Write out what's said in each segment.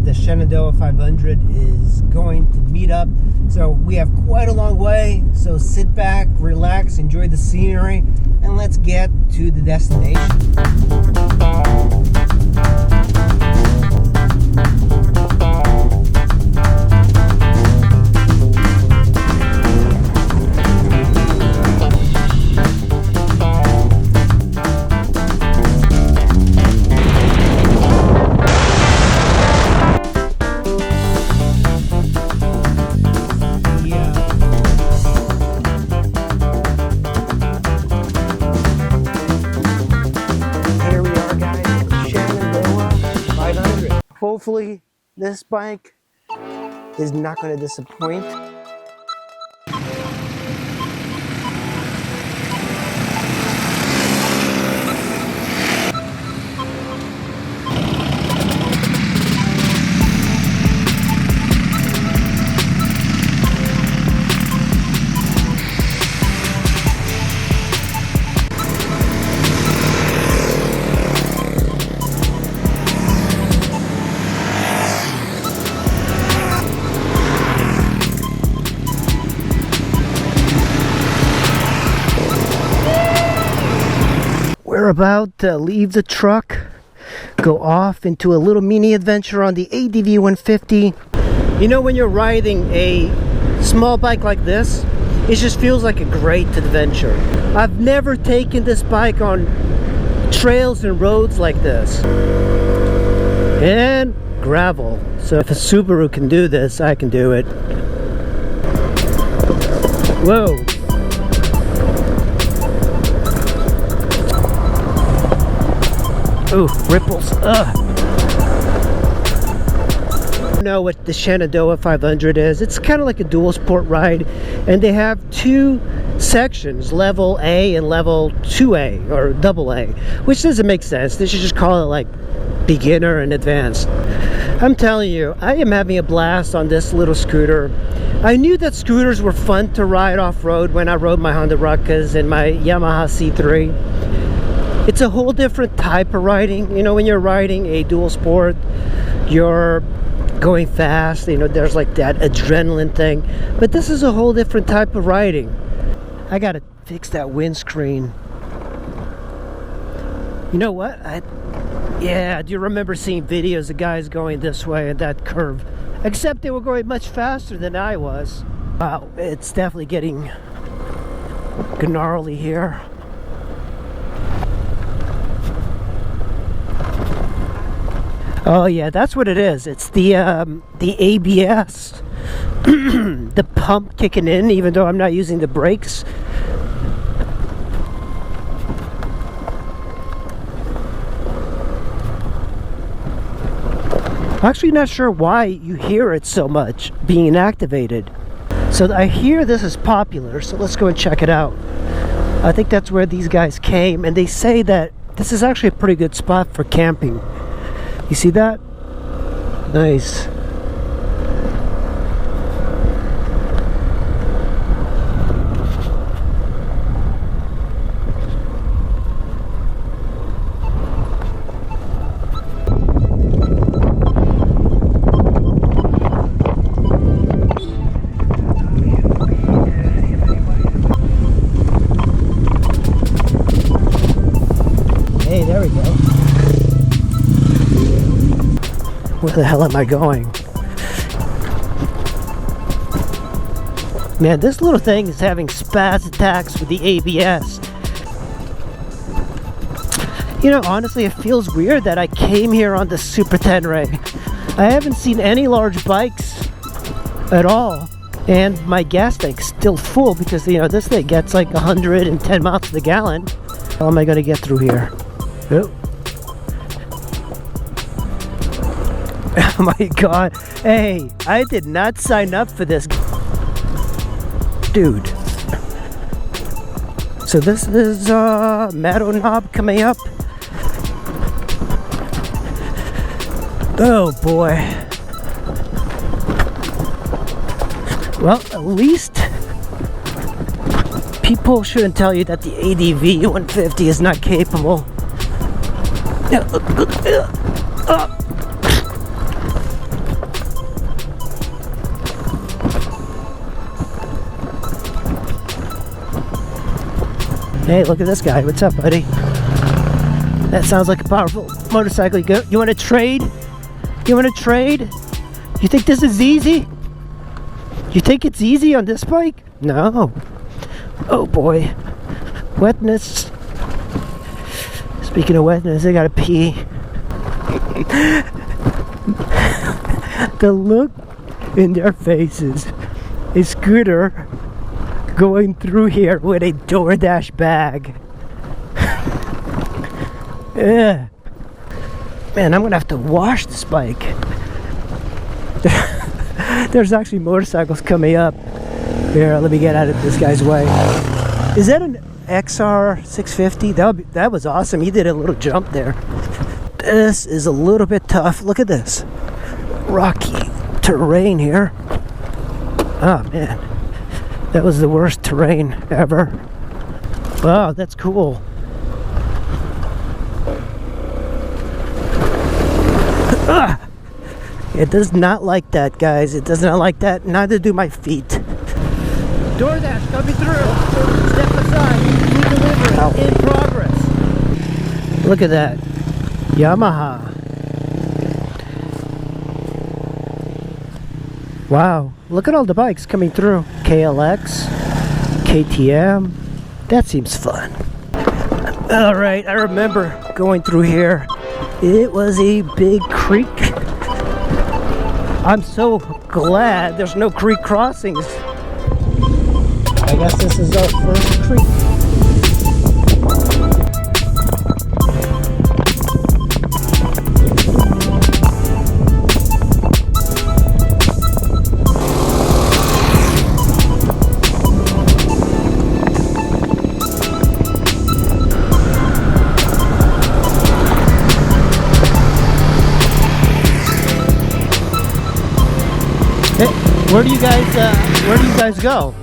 the Shenandoah 500 is going to meet up. So we have quite a long way. So sit back, relax, enjoy the scenery, and let's get to the destination. Hopefully this bike is not going to disappoint. We're about to leave the truck, go off into a little mini adventure on the ADV150. You know, when you're riding a small bike like this, it just feels like a great adventure. I've never taken this bike on trails and roads like this. And gravel. So if a Subaru can do this, I can do it. Whoa. Ooh, ripples. Ugh. I don't know what the Shenandoah 500 is. It's kind of like a dual sport ride, and they have two sections, level A and level 2A or double A, which doesn't make sense. They should just call it like beginner and advanced. I'm telling you, I am having a blast on this little scooter. I knew that scooters were fun to ride off-road when I rode my Honda Ruckas and my Yamaha C3. It's a whole different type of riding. You know, when you're riding a dual sport, you're going fast, you know, there's like that adrenaline thing. But this is a whole different type of riding. I gotta fix that windscreen. You know what? Yeah, do you remember seeing videos of guys going this way at that curve? Except they were going much faster than I was. Wow, it's definitely getting gnarly here. Oh yeah, that's what it is. It's the ABS, the pump kicking in, even though I'm not using the brakes. I'm actually not sure why you hear it so much being activated. So I hear this is popular, so let's go and check it out. I think that's where these guys came, and they say that this is actually a pretty good spot for camping. You see that? Nice. Hey, there we go. Where the hell am I going? Man, this little thing is having spaz attacks with the ABS. You know, honestly, it feels weird that I came here on the Super Tenere. I haven't seen any large bikes at all. And my gas tank's still full because, you know, this thing gets like 110 miles to the gallon. How am I going to get through here? Oh. Oh my god. Hey, I did not sign up for this. Dude. So this is Meadow Knob coming up. Oh boy. Well, at least people shouldn't tell you that the ADV150 is not capable. Hey, look at this guy. What's up, buddy? That sounds like a powerful motorcycle. You want to trade? You want to trade? You think this is easy? You think it's easy on this bike? No. Oh boy. Wetness. Speaking of wetness, I gotta pee. The look in their faces. A scooter going through here with a DoorDash bag. Yeah. Man, I'm gonna have to wash this bike. There's actually motorcycles coming up. Here, let me get out of this guy's way. Is that an XR 650? That was awesome. He did a little jump there. This is a little bit tough. Look at this. Rocky terrain here. Oh man. That was the worst terrain ever. Wow, that's cool. It does not like that, guys. It does not like that. Neither do my feet. DoorDash coming through. Step aside. Food delivery in progress. Look at that. Yamaha. Wow. Look at all the bikes coming through. KLX, KTM. That seems fun. Alright, I remember going through here. It was a big creek. I'm so glad there's no creek crossings. I guess this is our first creek. Where do you guys go?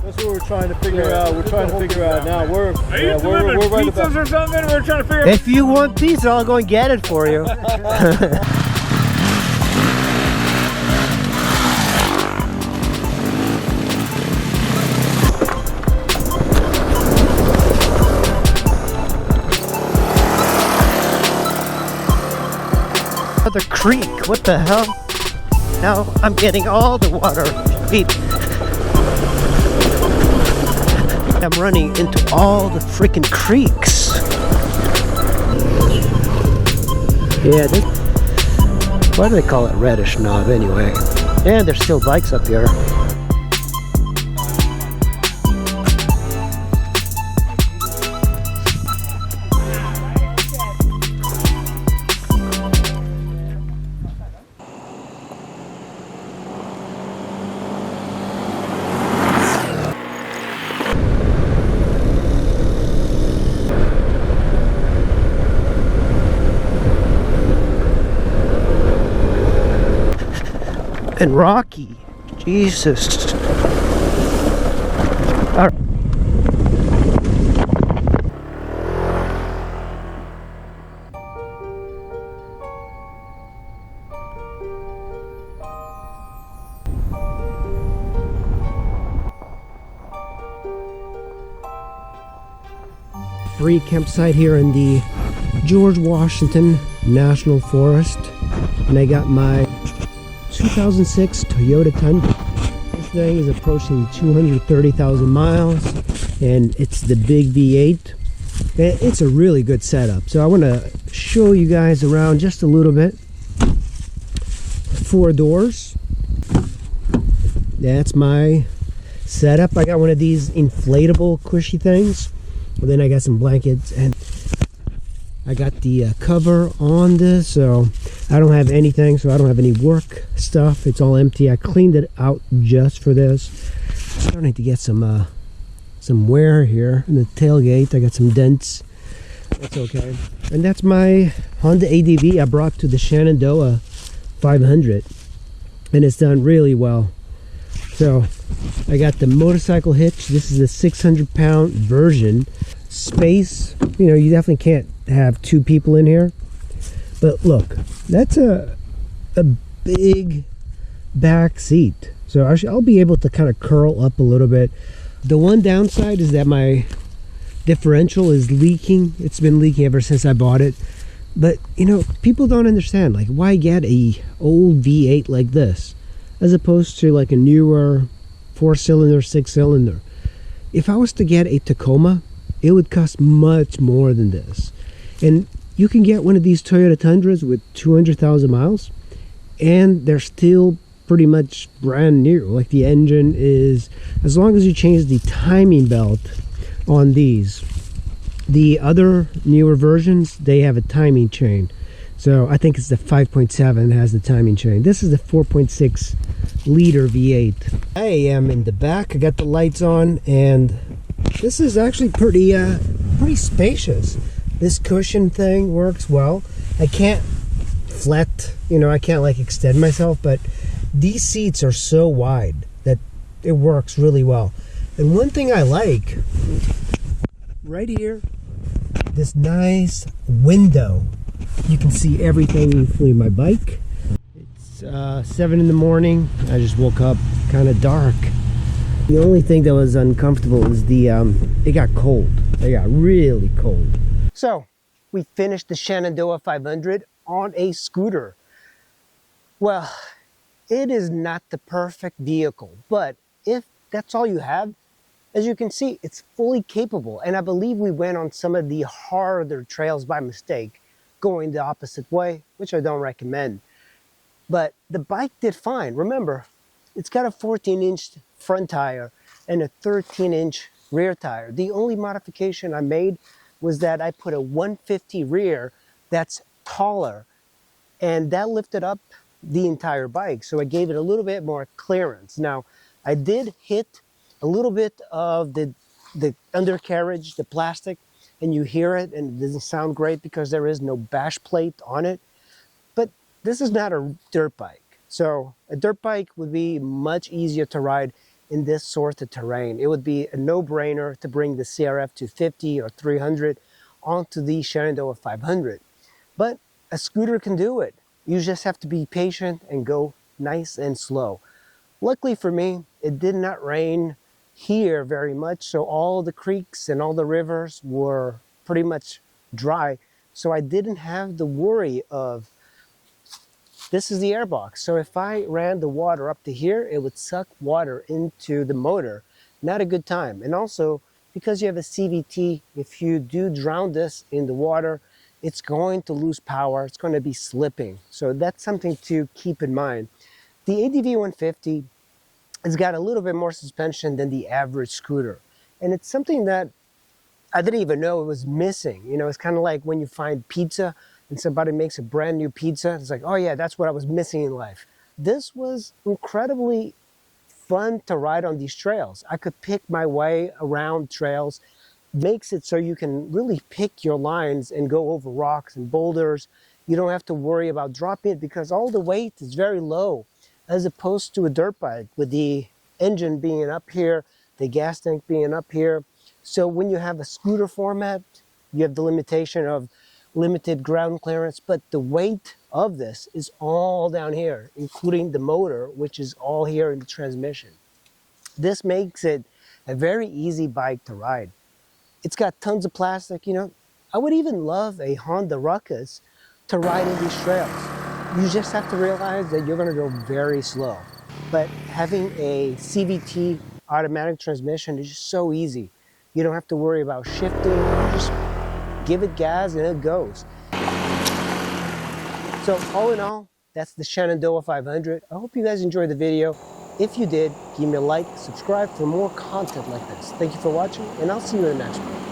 That's what we're trying to figure out. We're trying to figure out now. We're right pizzas or something? We're trying to figure out. If you want pizza, I'll go and get it for you. Another creek. What the hell? Now I'm getting all the water. Beep. I'm running into all the freaking creeks. Yeah, why do they call it Reddish Knob anyway? Yeah, there's still bikes up here. And rocky. Jesus. All right. Free campsite here in the George Washington National Forest, and I got my 2006 Toyota Tundra. This thing is approaching 230,000 miles, and it's the big V8. It's a really good setup, so I want to show you guys around just a little bit. 4 doors. That's my setup. I got one of these inflatable cushy things. Well, then I got some blankets, and I got the cover on this, so I don't have anything, so I don't have any work stuff. It's all empty. I cleaned it out just for this. I'm starting to get some wear here in the tailgate. I got some dents. That's okay. And that's my Honda ADV I brought to the Shenandoah 500, and it's done really well. So I got the motorcycle hitch. This is a 600-pound version. Space, you know, you definitely can't have 2 people in here, but look, that's a big back seat, so I'll be able to kind of curl up a little bit. The one downside is that my differential is leaking. It's been leaking ever since I bought it. But you know, people don't understand, like, why get a old V8 like this as opposed to like a newer 4-cylinder, 6-cylinder. If I was to get a Tacoma, it would cost much more than this. And you can get one of these Toyota Tundras with 200,000 miles and they're still pretty much brand new. Like, the engine is, as long as you change the timing belt on these. The other newer versions, they have a timing chain. So I think it's the 5.7 has the timing chain. This is the 4.6 liter V8. I am in the back. I got the lights on, and this is actually pretty spacious. This cushion thing works well. I can't flat, you know, I can't like extend myself, but these seats are so wide that it works really well. And one thing I like, right here, this nice window. You can see everything, including my bike. It's 7 in the morning. I just woke up kind of dark. The only thing that was uncomfortable is the it got cold. It got really cold. So we finished the Shenandoah 500 on a scooter. Well, it is not the perfect vehicle, but if that's all you have, as you can see, it's fully capable. And I believe we went on some of the harder trails by mistake, going the opposite way, which I don't recommend. But the bike did fine. Remember, it's got a 14-inch front tire and a 13-inch rear tire. The only modification I made was that I put a 150 rear that's taller, and that lifted up the entire bike. So I gave it a little bit more clearance. Now, I did hit a little bit of the undercarriage, the plastic, and you hear it, and it doesn't sound great because there is no bash plate on it. But this is not a dirt bike. So a dirt bike would be much easier to ride in this sort of terrain. It would be a no-brainer to bring the CRF 250 or 300 onto the Shenandoah 500. But a scooter can do it. You just have to be patient and go nice and slow. Luckily for me, it did not rain here very much, so all the creeks and all the rivers were pretty much dry. So I didn't have the worry of, this is the airbox. So if I ran the water up to here, it would suck water into the motor. Not a good time. And also, because you have a CVT, if you do drown this in the water, it's going to lose power. It's going to be slipping. So that's something to keep in mind. The ADV150 has got a little bit more suspension than the average scooter. And it's something that I didn't even know it was missing. You know, it's kind of like when you find pizza and somebody makes a brand new pizza. It's like, oh yeah, that's what I was missing in life. This was incredibly fun to ride on these trails. I could pick my way around trails. Makes it so you can really pick your lines and go over rocks and boulders. You don't have to worry about dropping it because all the weight is very low, as opposed to a dirt bike with the engine being up here, the gas tank being up here. So when you have a scooter format, you have the limitation of limited ground clearance, but the weight of this is all down here, including the motor, which is all here in the transmission. This makes it a very easy bike to ride. It's got tons of plastic, you know. I would even love a Honda Ruckus to ride in these trails. You just have to realize that you're going to go very slow. But having a CVT automatic transmission is just so easy. You don't have to worry about shifting. You just give it gas and it goes. So all in all, that's the Shenandoah 500. I hope you guys enjoyed the video. If you did, give me a like, subscribe for more content like this. Thank you for watching, and I'll see you in the next one.